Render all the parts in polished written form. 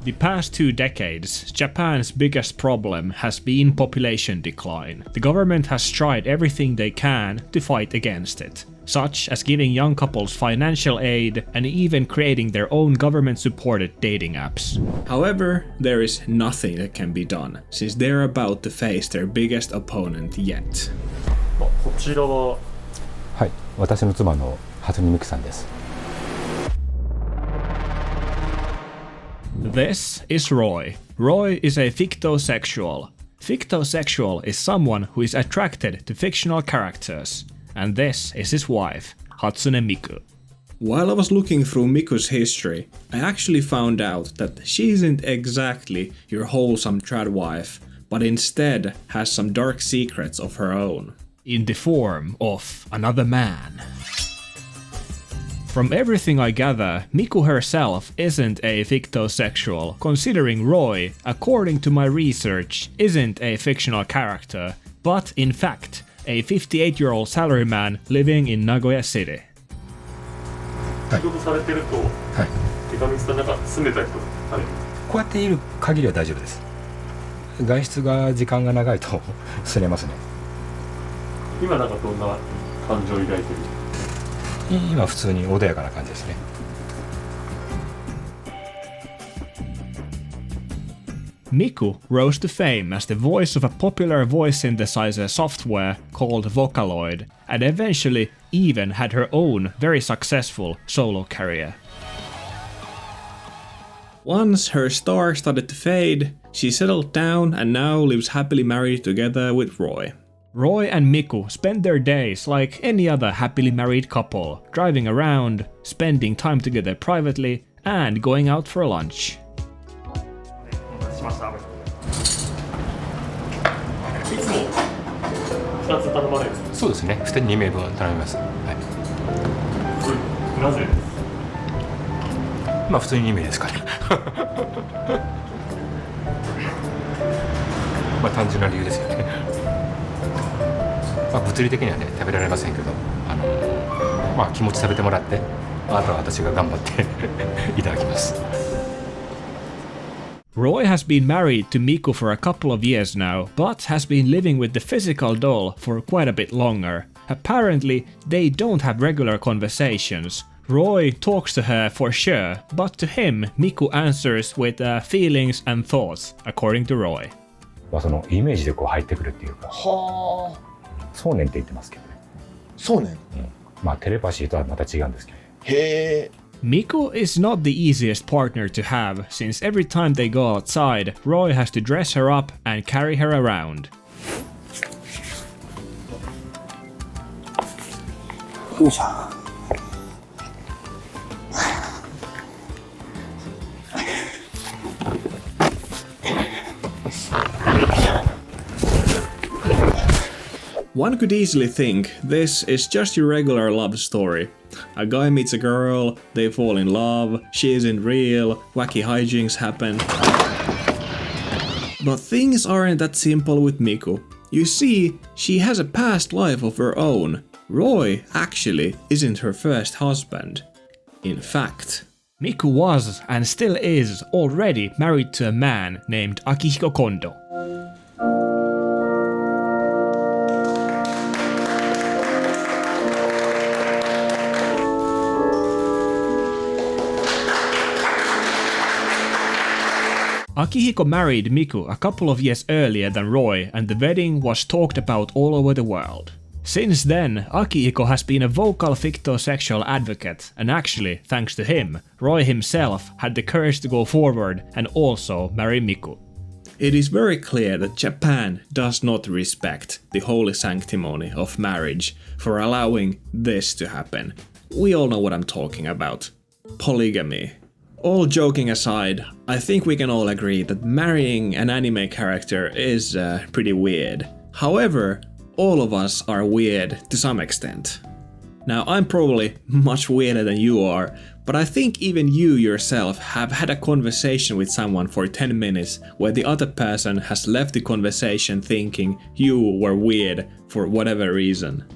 The past 2 decades, Japan's biggest problem has been population decline. The government has tried everything they can to fight against it, such as giving young couples financial aid and even creating their own government-supported dating apps. However, there is nothing that can be done, since they're about to face their biggest opponent yet. こちらは、はい、私の妻の初音ミクさんです。This is Roi. Roi is a fictosexual. Fictosexual is someone who is attracted to fictional characters. And this is his wife, Hatsune Miku. While I was looking through Miku's history, I actually found out that she isn't exactly your wholesome trad wife, but instead has some dark secrets of her own. In the form of another man. From everything I gather, Miku herself isn't a fictosexual, considering Roi, according to my research, isn't a fictional character, but in fact, a 58-year-old salaryman living in Nagoya City. 仕事されてると、手紙伝なんか住んでた人されるんですか？こうやっている限りは大丈夫です。外出が時間が長いとすれますね。今なんかどんな感情を抱いてる？今普通に穏やかな感じですね。Miku rose to fame as the voice of a popular voice synthesizer software called Vocaloid, and eventually even had her own very successful solo career. Once her star started to fade, she settled down and now lives happily married together with Roi. Roi and Miku spend their days like any other happily married couple, driving around, spending time together privately, and going out for lunch. いつも2つ頼まれる？そうですね。2名分頼みます。はい。これなぜ？まあ普通に2名ですから。まあ単純な理由ですよね。まあ物理的にはね食べられませんけど、まあ気持ち食べてもらって、あとは私が頑張っていただきます。Roi has been married to Miku for a couple of years now, but has been living with the physical doll for quite a bit longer. Apparently, they don't have regular conversations. Roi talks to her for sure, but to him, Miku answers with feelings and thoughts, according to Roi. そのイメージでこう入ってくるっていうか。はあ。想念って言ってますけどね。想念。まあテレパシーとはまた違うんですけど。へえ。Miku is not the easiest partner to have, since every time they go outside, Roi has to dress her up and carry her around. One could easily think this is just your regular love story. A guy meets a girl, they fall in love, she isn't real, wacky hijinks happen. But things aren't that simple with Miku. You see, she has a past life of her own. Roi actually isn't her first husband. In fact, Miku was and still is already married to a man named Akihiko Kondo. Akihiko married Miku a couple of years earlier than Roi, and the wedding was talked about all over the world. Since then, Akihiko has been a vocal fictosexual advocate, and actually, thanks to him, Roi himself had the courage to go forward and also marry Miku. It is very clear that Japan does not respect the holy sanctimony of marriage for allowing this to happen. We all know what I'm talking about. Polygamy. All joking aside, I think we can all agree that marrying an anime character is pretty weird. However, all of us are weird to some extent. Now, I'm probably much weirder than you are, but I think even you yourself have had a conversation with someone for 10 minutes where the other person has left the conversation thinking you were weird for whatever reason.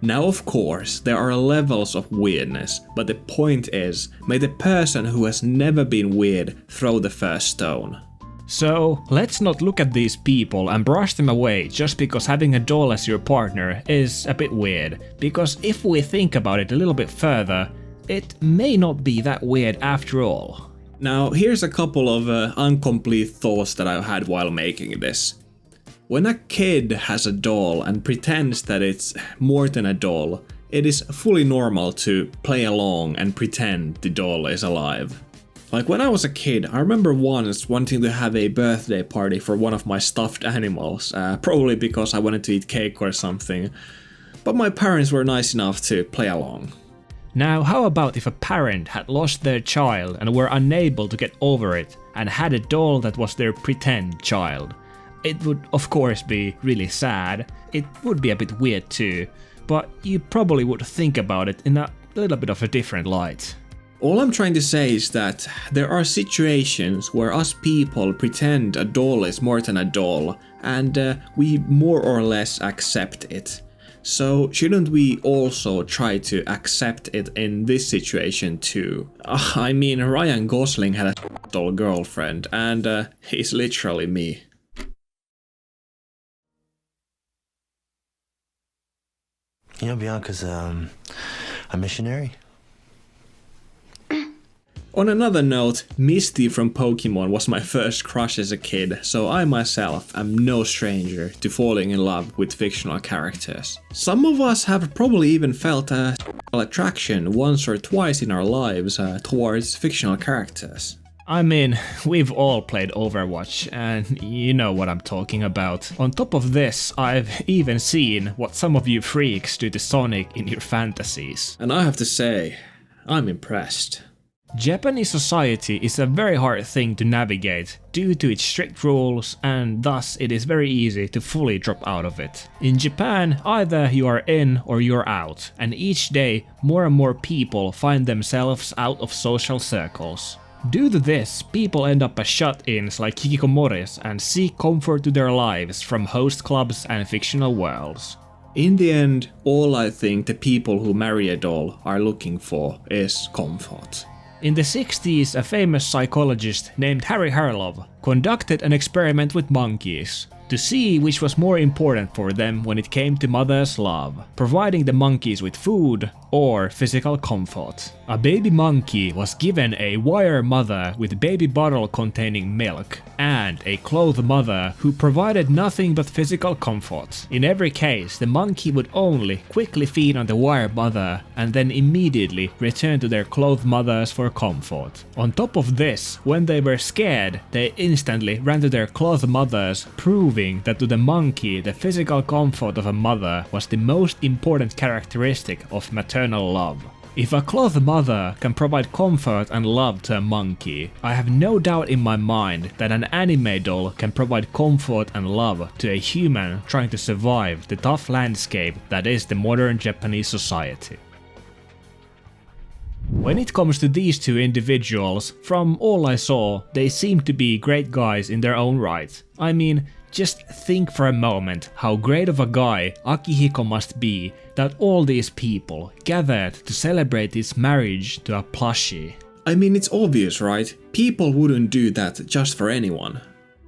Now of course, there are levels of weirdness, but the point is, may the person who has never been weird throw the first stone. So, let's not look at these people and brush them away just because having a doll as your partner is a bit weird, because if we think about it a little bit further, it may not be that weird after all. Now, here's a couple of incomplete thoughts that I've had while making this. When a kid has a doll and pretends that it's more than a doll, it is fully normal to play along and pretend the doll is alive. Like when I was a kid, I remember once wanting to have a birthday party for one of my stuffed animals, probably because I wanted to eat cake or something, but my parents were nice enough to play along. Now, how about if a parent had lost their child and were unable to get over it and had a doll that was their pretend child? It would of course be really sad, it would be a bit weird too, but you probably would think about it in a little bit of a different light. All I'm trying to say is that there are situations where us people pretend a doll is more than a doll, and we more or less accept it. So shouldn't we also try to accept it in this situation too? I mean, Ryan Gosling had a doll girlfriend, and he's literally me. You know, Bianca's a missionary. On another note, Misty from Pokemon was my first crush as a kid, so I myself am no stranger to falling in love with fictional characters. Some of us have probably even felt a attraction once or twice in our lives towards fictional characters. I mean, we've all played Overwatch, and you know what I'm talking about. On top of this, I've even seen what some of you freaks do to Sonic in your fantasies. And I have to say, I'm impressed. Japanese society is a very hard thing to navigate due to its strict rules, and thus it is very easy to fully drop out of it. In Japan, either you are in or you're out, and each day more and more people find themselves out of social circles. Due to this, people end up as shut-ins like hikikomoris and seek comfort to their lives from host clubs and fictional worlds. In the end, all I think the people who marry a doll are looking for is comfort. In the 60s, a famous psychologist named Harlow conducted an experiment with monkeys to see which was more important for them when it came to mother's love, providing the monkeys with food or physical comfort. A baby monkey was given a wire mother with baby bottle containing milk and a clothed mother who provided nothing but physical comfort. In every case, the monkey would only quickly feed on the wire mother and then immediately return to their clothed mothers for comfort. On top of this, when they were scared, they instantly ran to their clothed mothers, proving that to the monkey the physical comfort of a mother was the most important characteristic of maternal love. If a clothed mother can provide comfort and love to a monkey, I have no doubt in my mind that an anime doll can provide comfort and love to a human trying to survive the tough landscape that is the modern Japanese society. When it comes to these two individuals, from all I saw, they seem to be great guys in their own right. I mean, just think for a moment how great of a guy Akihiko must be that all these people gathered to celebrate his marriage to a plushie. I mean, it's obvious, right? People wouldn't do that just for anyone.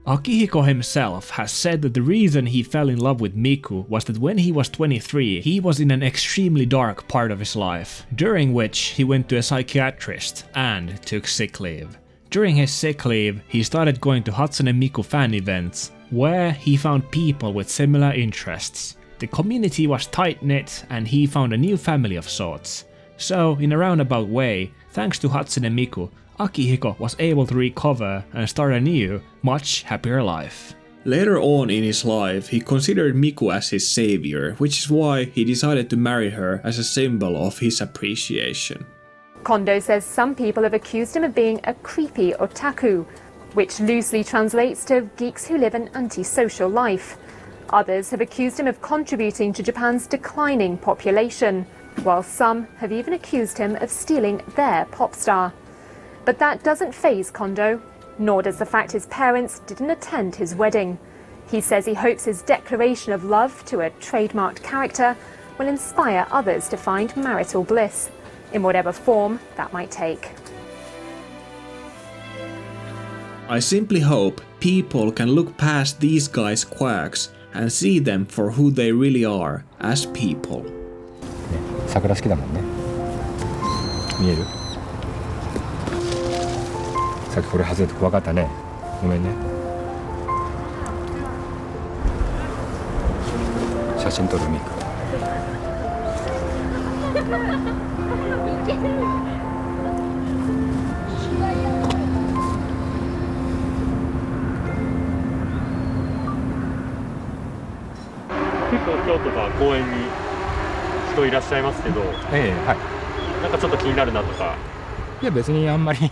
Akihiko himself has said that the reason he fell in love with Miku was that when he was 23, he was in an extremely dark part of his life, during which he went to a psychiatrist and took sick leave. During his sick leave, he started going to Hatsune Miku fan events, where he found people with similar interests. The community was tight-knit and he found a new family of sorts. So, in a roundabout way, thanks to Hatsune Miku, Akihiko was able to recover and start a new, much happier life. Later on in his life, he considered Miku as his savior, which is why he decided to marry her as a symbol of his appreciation. Kondo says some people have accused him of being a creepy otaku, which loosely translates to geeks who live an antisocial life. Others have accused him of contributing to Japan's declining population, while some have even accused him of stealing their pop star. But that doesn't faze Kondo, nor does the fact his parents didn't attend his wedding. He says he hopes his declaration of love to a trademarked character will inspire others to find marital bliss, in whatever form that might take. I simply hope people can look past these guys' quirks and see them for who they really are as people. 桜好きだもんね。見える？さっきこれ外れて怖かったね。ごめんね。写真撮るミク。結構今日とか公園に人いらっしゃいますけど、はい。なんかちょっと気になるなとか。いや別にあんまり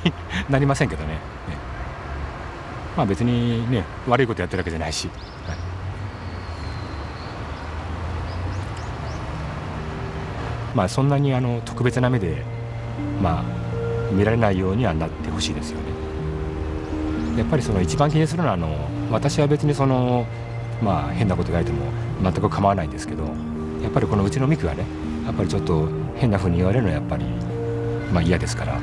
なりませんけどね。まあ別にね悪いことやってるわけじゃないし。はい、まあそんなに特別な目でまあ見られないようにはなってほしいですよね。やっぱりその一番気にするのは私は別にまあ変なこと言われても全く構わないんですけど、やっぱりこのうちのミクがねやっぱりちょっと変な風に言われるのはやっぱりまあ嫌ですから。